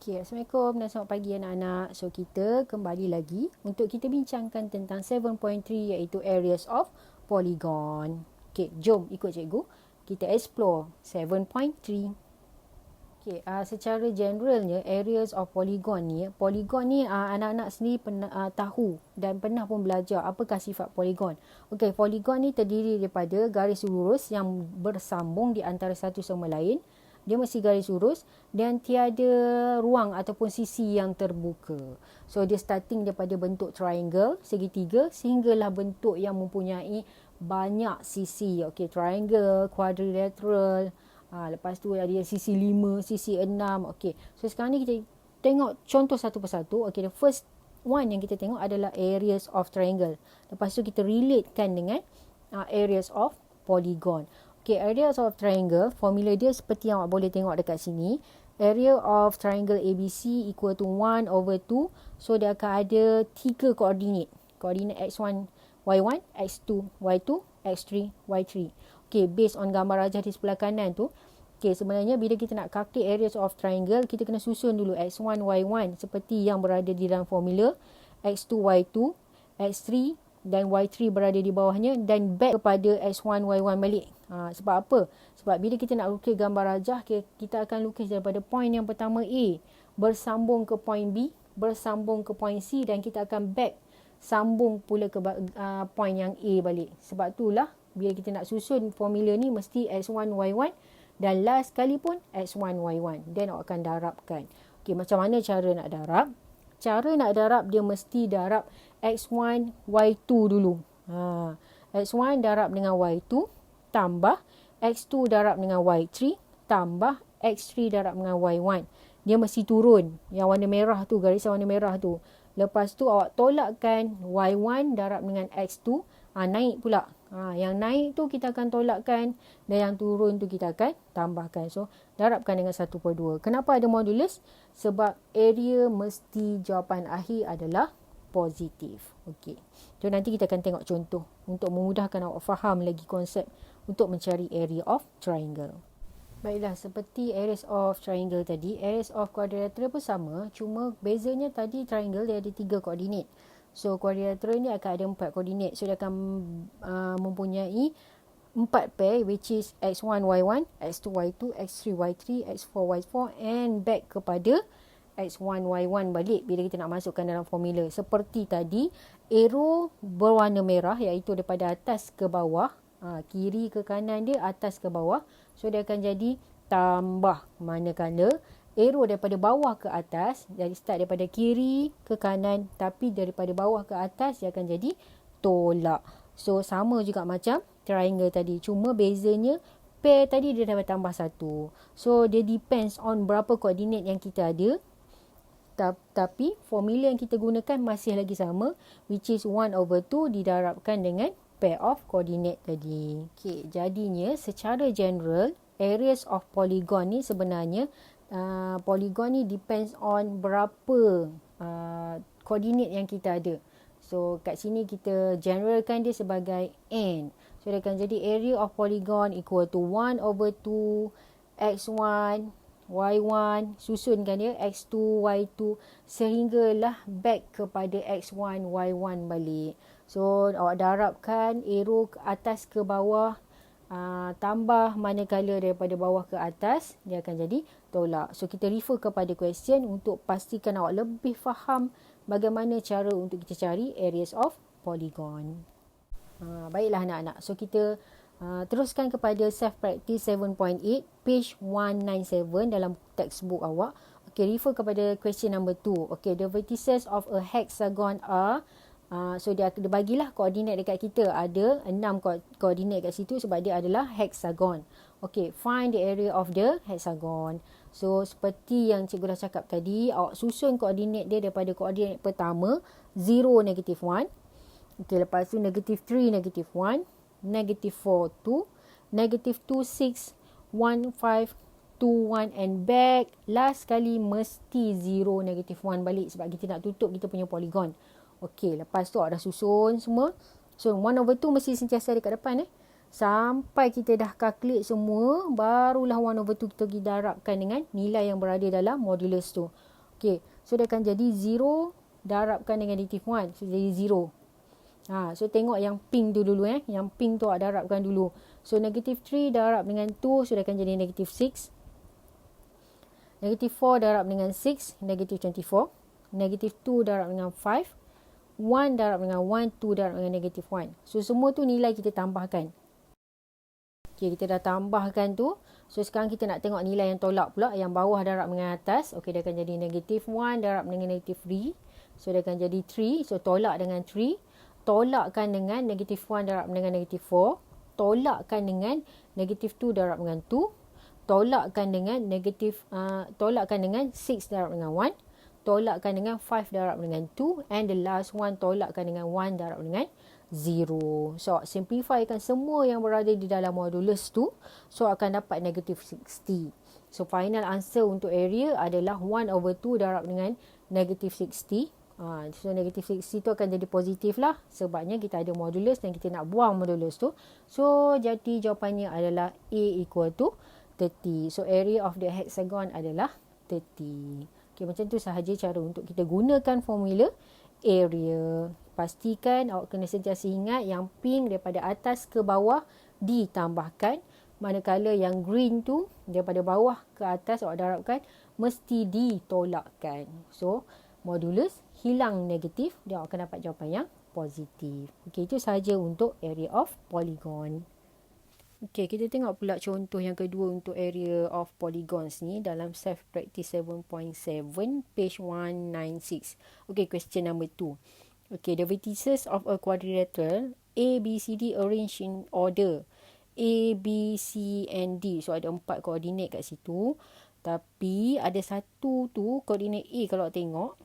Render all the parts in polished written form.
Okay, Assalamualaikum dan selamat pagi anak-anak. So, kita kembali lagi untuk kita bincangkan tentang 7.3 iaitu areas of polygon. Okay, jom ikut cikgu. Kita explore 7.3. Okay, secara generalnya areas of polygon ni anak-anak sendiri pernah tahu dan pernah pun belajar apakah sifat polygon. Okay, polygon ni terdiri daripada garis lurus yang bersambung di antara satu sama lain. Dia mesti garis lurus dan tiada ruang ataupun sisi yang terbuka. So, dia starting daripada bentuk triangle, segitiga, sehinggalah bentuk yang mempunyai banyak sisi. Okay, triangle, quadrilateral, lepas tu ada sisi 5, sisi 6. Okay, so sekarang ni kita tengok contoh satu persatu. Okay, the first one yang kita tengok adalah areas of triangle. Lepas tu kita relatekan dengan areas of polygon. Okay, areas of triangle, formula dia seperti yang awak boleh tengok dekat sini. Area of triangle ABC equal to 1 over 2. So, dia akan ada 3 koordinat. Koordinat X1, Y1, X2, Y2, X3, Y3. Okay, based on gambar rajah di sebelah kanan tu. Okay, sebenarnya bila kita nak calculate areas of triangle, kita kena susun dulu X1, Y1 seperti yang berada di dalam formula. X2, Y2, X3 dan Y3 berada di bawahnya dan back kepada X1, Y1 balik. Sebab apa? Sebab bila kita nak lukis gambar rajah, kita akan lukis daripada point yang pertama A bersambung ke point B, bersambung ke point C dan kita akan back sambung pula ke point yang A balik. Sebab itulah bila kita nak susun formula ni mesti X1, Y1 dan last kali pun X1, Y1. Then awak akan darabkan. Okay, macam mana cara nak darab? Cara nak darab dia mesti darab X1, Y2 dulu. X1 darab dengan Y2 tambah X2 darab dengan Y3 tambah X3 darab dengan Y1. Dia mesti turun. Yang warna merah tu, garisan warna merah tu. Lepas tu awak tolakkan Y1 darab dengan X2. Naik pula. Yang naik tu kita akan tolakkan dan yang turun tu kita akan tambahkan. So, darabkan dengan 1/2. Kenapa ada modulus? Sebab area mesti jawapan akhir adalah positif. Okey. So, nanti kita akan tengok contoh untuk memudahkan awak faham lagi konsep untuk mencari area of triangle. Baiklah, seperti areas of triangle tadi, areas of quadrilateral pun sama. Cuma bezanya tadi triangle dia ada 3 koordinat. So, quadrilateral ni akan ada 4 koordinat. So, dia akan mempunyai 4 pair which is X1, Y1, X2, Y2, X3, Y3, X4, Y4 and back kepada X1, Y1 balik bila kita nak masukkan dalam formula. Seperti tadi, arrow berwarna merah iaitu daripada atas ke bawah. Kiri ke kanan dia, atas ke bawah. So, dia akan jadi tambah. Manakala arrow daripada bawah ke atas, jadi start daripada kiri ke kanan, tapi daripada bawah ke atas, dia akan jadi tolak. So, sama juga macam triangle tadi. Cuma bezanya, pair tadi dia dapat tambah 1. So, dia depends on berapa koordinat yang kita ada. Tapi, formula yang kita gunakan masih lagi sama, which is 1 over 2 didarabkan dengan pair of koordinat tadi. Okay, jadinya secara general, areas of polygon ni sebenarnya, polygon ni depends on berapa koordinat yang kita ada. So, kat sini kita generalkan dia sebagai n. So, dia akan jadi area of polygon equal to 1 over 2 x1, y1, susunkan dia x2, y2 sehinggalah back kepada x1, y1 balik. So, awak darabkan arrow ke atas ke bawah, tambah manakala daripada bawah ke atas, dia akan jadi tolak. So, kita refer kepada question untuk pastikan awak lebih faham bagaimana cara untuk kita cari areas of polygon. Baiklah anak-anak. So, kita teruskan kepada self practice 7.8 page 197 dalam textbook awak. Okay, refer kepada question number 2. Okay, the vertices of a hexagon are, so dia bagilah koordinat dekat kita. Ada 6 koordinat kat situ sebab dia adalah hexagon. Okay, find the area of the hexagon. So, seperti yang cikgu dah cakap tadi, awak susun koordinat dia daripada koordinat pertama 0, negative 1. Okay, lepas tu negative 3, negative 1. Negative 4, 2. Negative 2, 6. 1, 5. 2, 1 and back. Last kali mesti 0, negative 1 balik sebab kita nak tutup kita punya polygon. Okey, lepas tu awak dah susun semua. So, 1 over 2 mesti sentiasa ada kat depan. Sampai kita dah calculate semua, barulah 1 over 2 kita pergi darabkan dengan nilai yang berada dalam modulus tu. Okay, so dia akan jadi 0 darabkan dengan negative 1. So jadi 0. So tengok yang pink tu dulu. Yang pink tu darabkan dulu. So negative 3 darab dengan 2. So dia akan jadi negative 6. Negative 4 darab dengan 6. Negative 24. Negative 2 darab dengan 5. 1 darab dengan 1. 2 darab dengan negative 1. So semua tu nilai kita tambahkan. Okay, kita dah tambahkan tu. So sekarang kita nak tengok nilai yang tolak pula. Yang bawah darab dengan atas. Okay, dia akan jadi negative 1 darab dengan negative 3. So dia akan jadi 3. So tolak dengan 3. Tolakkan dengan negative 1 darab dengan negative 4. Tolakkan dengan negative 2 darab dengan 2. Tolakkan dengan tolakkan dengan 6 darab dengan 1. Tolakkan dengan 5 darab dengan 2. And the last one, tolakkan dengan 1 darab dengan 0. So simplifykan semua yang berada di dalam modulus tu. So akan dapat negative 60. So final answer untuk area adalah 1/2 darab dengan negative 60. So negative 60 tu akan jadi positif lah. Sebabnya kita ada modulus dan kita nak buang modulus tu. So jadi jawapannya adalah A equal to 30. So area of the hexagon adalah 30. Okay, macam tu sahaja cara untuk kita gunakan formula area. Pastikan awak kena sentiasa ingat yang pink daripada atas ke bawah ditambahkan. Manakala yang green tu daripada bawah ke atas awak darabkan mesti ditolakkan. So modulus hilang negatif dan awak akan dapat jawapan yang positif. Okey, itu sahaja untuk area of polygon. Okey, kita tengok pula contoh yang kedua untuk area of polygons ni dalam self practice 7.7 page 196. Okey, question number 2. Okey, the vertices of a quadrilateral A, B, C, D arranged in order A, B, C and D. So ada 4 koordinat kat situ. Tapi ada satu tu koordinat A, kalau tengok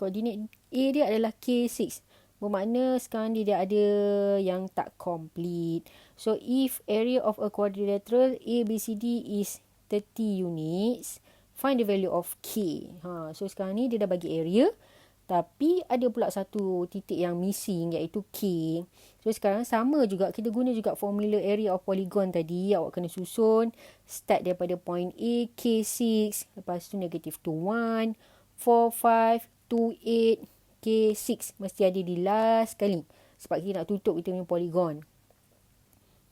koordinat A dia adalah K6. Bermakna sekarang dia ada yang tak complete. So if area of a quadrilateral ABCD is 30 units, find the value of K. So sekarang ni dia dah bagi area. Tapi ada pula satu titik yang missing, iaitu K. So sekarang sama juga, kita guna juga formula area of polygon tadi. Awak kena susun, start daripada point A, K6. Lepas tu negative 2, 1, 4, 5, 2, 8, K6. Mesti ada di last kali. Sebab kita nak tutup kita punya polygon.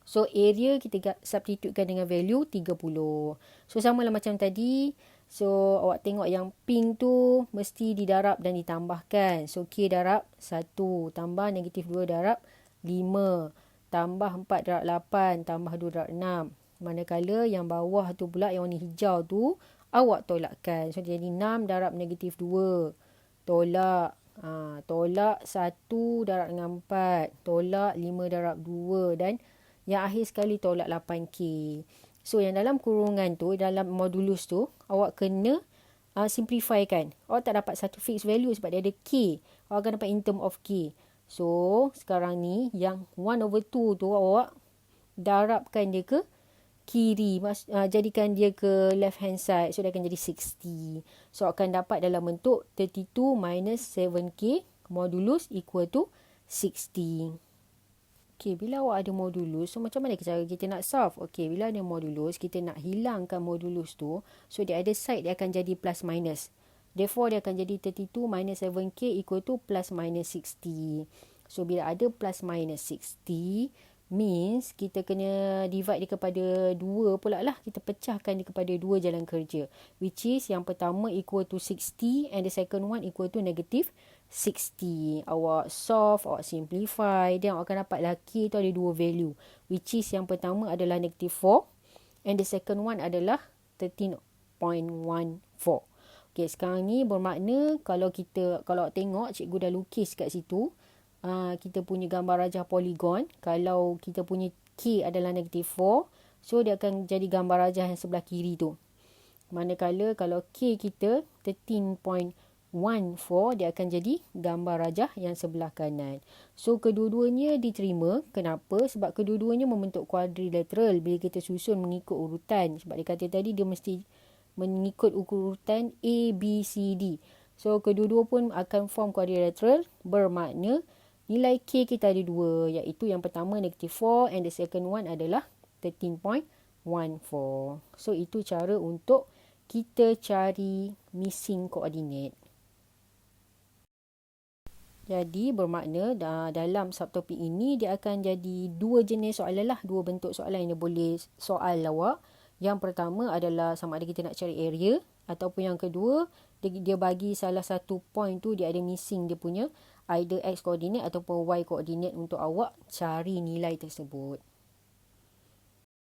So area kita substitutekan dengan value 30. So sama lah macam tadi. So awak tengok yang pink tu mesti didarab dan ditambahkan. So K darab 1 tambah negatif 2 darab 5 tambah 4 darab 8 tambah 2 darab 6. Manakala yang bawah tu pula yang warna hijau tu awak tolakkan. So jadi 6 darab negatif 2. Tolak. Tolak 1 darab dengan 4. Tolak 5 darab 2. Dan yang akhir sekali tolak 8K. So yang dalam kurungan tu, dalam modulus tu, awak kena simplifykan. Awak tak dapat satu fixed value sebab dia ada K. Awak akan dapat in term of K. So sekarang ni yang 1/2 tu awak darabkan dia ke kiri. Jadikan dia ke left hand side. So dia akan jadi 60. So akan dapat dalam bentuk 32 minus 7K modulus equal to 60. Okey, bila awak ada modulus, so macam mana cara kita nak solve? Okey, bila ada modulus, kita nak hilangkan modulus tu. So, di other side dia akan jadi plus minus. Therefore, dia akan jadi 32 minus 7K equal to plus minus 60. So, bila ada plus minus 60, means kita kena divide dia kepada 2 pula lah. Kita pecahkan dia kepada 2 jalan kerja. Which is, yang pertama equal to 60 and the second one equal to negative 60. Awak solve, awak simplify, dan awak akan dapat K tu ada 2 value, which is yang pertama adalah negative 4 and the second one adalah 13.14. Okay, sekarang ni bermakna kalau awak tengok cikgu dah lukis kat situ, kita punya gambar rajah polygon. Kalau kita punya K adalah negative 4, so dia akan jadi gambar rajah yang sebelah kiri tu. Manakala kalau K kita 13.14, dia akan jadi gambar rajah yang sebelah kanan. So kedua-duanya diterima. Kenapa? Sebab kedua-duanya membentuk quadrilateral bila kita susun mengikut urutan. Sebab dia kata tadi dia mesti mengikut urutan A, B, C, D. So kedua-dua pun akan form quadrilateral, bermakna nilai K kita ada 2, iaitu yang pertama negative 4 and the second one adalah 13.14. So itu cara untuk kita cari missing coordinate. Jadi bermakna dalam subtopik ini dia akan jadi dua jenis soalan lah, dua bentuk soalan yang dia boleh soal awak. Yang pertama adalah sama ada kita nak cari area, ataupun yang kedua dia bagi salah satu point tu dia ada missing dia punya either x coordinate ataupun y coordinate untuk awak cari nilai tersebut.